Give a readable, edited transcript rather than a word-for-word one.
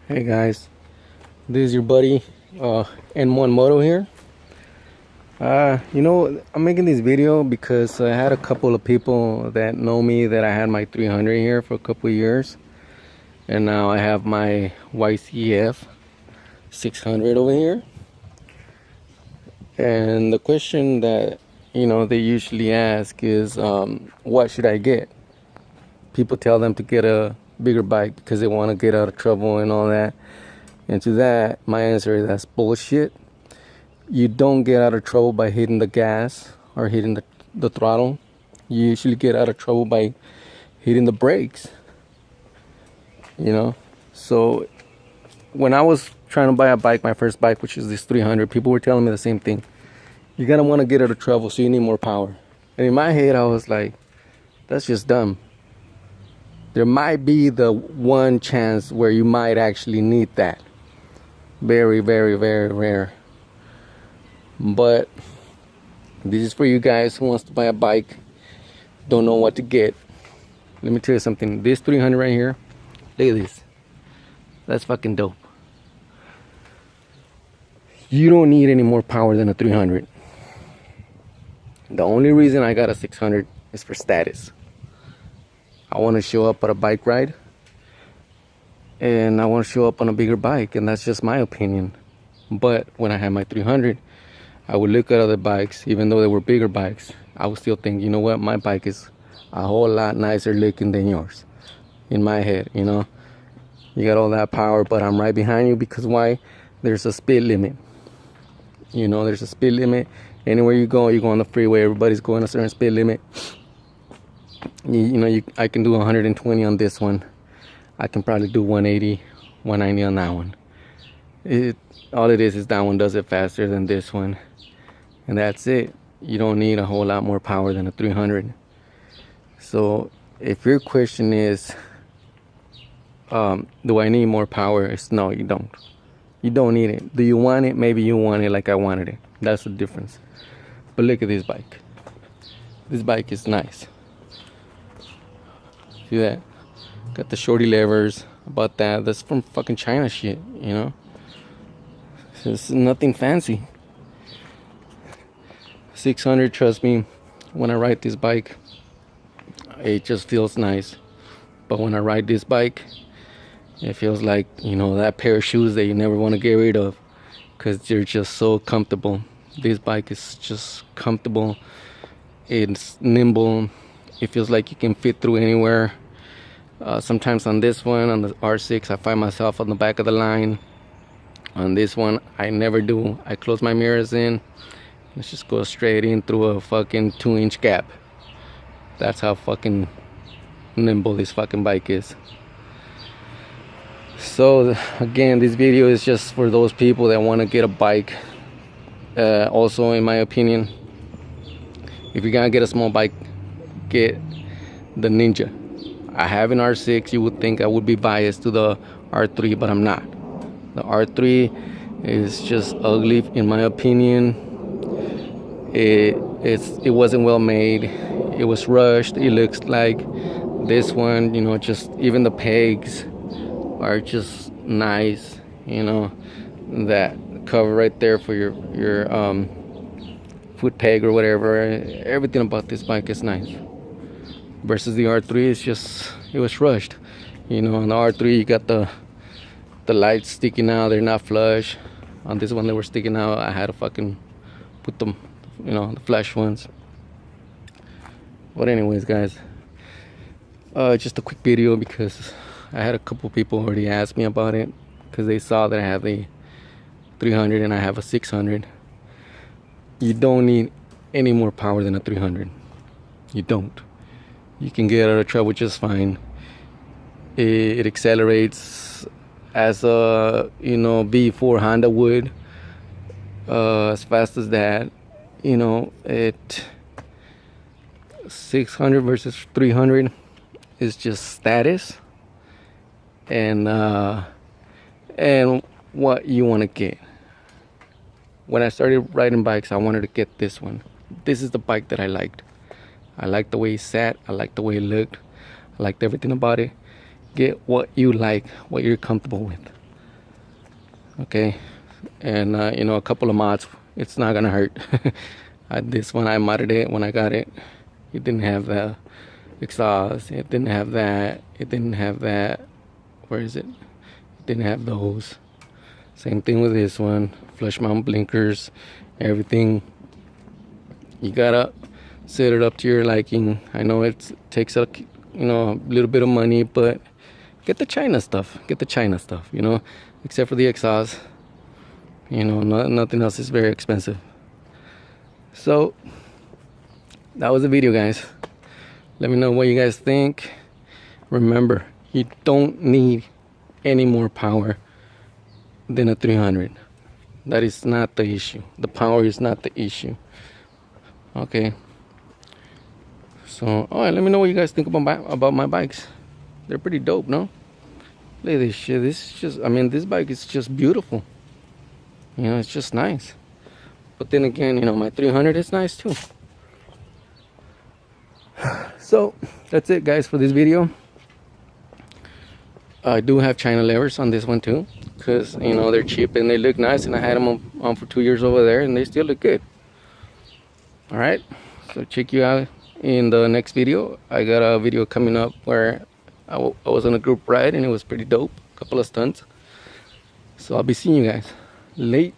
Hey guys, this is your buddy N1 Moto here. I'm making this video because I had a couple of people that know me that I had my 300 here for a couple of years, and now I have my YCF 600 over here. And the question that they usually ask is, what should I get? People tell them to get a bigger bike because they want to get out of trouble and all that. And to that, my answer is that's bullshit. You don't get out of trouble by hitting the gas or hitting the throttle. You usually get out of trouble by hitting the brakes. So when I was trying to buy a bike, my first bike, which is this 300, people were telling me the same thing. You're gonna want to get out of trouble, so you need more power. And in my head, I was like, that's just dumb. There might be the one chance where you might actually need that. Very, very, very rare. But this is for you guys who wants to buy a bike, don't know what to get. Let me tell you something. This 300 right here, look at this. That's fucking dope. You don't need any more power than a 300. The only reason I got a 600 is for status. I want to show up at a bike ride, and I want to show up on a bigger bike, and that's just my opinion. But when I had my 300, I would look at other bikes, even though they were bigger bikes. I would still think, you know what, my bike is a whole lot nicer looking than yours. In my head, you got all that power, but I'm right behind you because why? There's a speed limit. There's a speed limit. Anywhere you go on the freeway, everybody's going a certain speed limit. I can do 120 on this one. I can probably do 180, 190 on that one. All it is that one does it faster than this one. And that's it. You don't need a whole lot more power than a 300. So if your question is, do I need more power? It's no, you don't. You don't need it. Do you want it? Maybe you want it like I wanted it. That's the difference. But look at this bike. This bike is nice. See that? Got the shorty levers. About that. That's from fucking China shit, It's nothing fancy. 600, trust me, when I ride this bike, it just feels nice. But when I ride this bike, it feels like, that pair of shoes that you never want to get rid of, because they're just so comfortable. This bike is just comfortable. It's nimble. It feels like you can fit through anywhere. Sometimes on this one, on the R6, I find myself on the back of the line. On this one, I never do. I close my mirrors in. Let's just go straight in through a fucking 2-inch gap. That's how fucking nimble this fucking bike is. So again, this video is just for those people that want to get a bike. Also, in my opinion, if you're gonna get a small bike, get the Ninja. I have an R6. You would think I would be biased to the R3, but I'm not. The R3 is just ugly in my opinion. It wasn't well made. It was rushed. It looks like this one, just even the pegs are just nice. That cover right there for your foot peg or whatever. Everything about this bike is nice. Versus the R3, it was rushed. On the R3 you got the lights sticking out. They're not flush. On this one they were sticking out. I had to fucking put them, the flash ones. But anyways, guys, just a quick video because I had a couple people already ask me about it because they saw that I have a 300 and I have a 600. You don't need any more power than a 300. You don't. You can get out of trouble just fine. It accelerates as a V4 Honda would, as fast as that. It 600 versus 300 is just status and what you want to get. When I started riding bikes, I wanted to get this one. This is the bike that I liked. I liked the way it sat. I liked the way it looked. I liked everything about it. Get what you like, what you're comfortable with. Okay, and you know, a couple of mods. It's not gonna hurt. This one I modded it when I got it. It didn't have the exhaust. It didn't have that. It didn't have that. Where is it? It didn't have those. Same thing with this one. Flush mount blinkers, everything. You gotta set it up to your liking. I know it takes a little bit of money, but get the China stuff. Get the China stuff. You know, except for the exhaust. You know, nothing else is very expensive. So that was the video, guys. Let me know what you guys think. Remember, you don't need any more power than a 300. That is not the issue. The power is not the issue. Okay. So, all right, let me know what you guys think about my bikes. They're pretty dope, no? Look at this shit. This is just, I mean, this bike is just beautiful. You know, it's just nice. But then again, you know, my 300 is nice too. So, that's it, guys, for this video. I do have China levers on this one too, because, you know, they're cheap and they look nice, and I had them on for 2 years over there and they still look good. All right, so check you out in the next video. I got a video coming up where I was on a group ride and it was pretty dope, a couple of stunts. So I'll be seeing you guys late.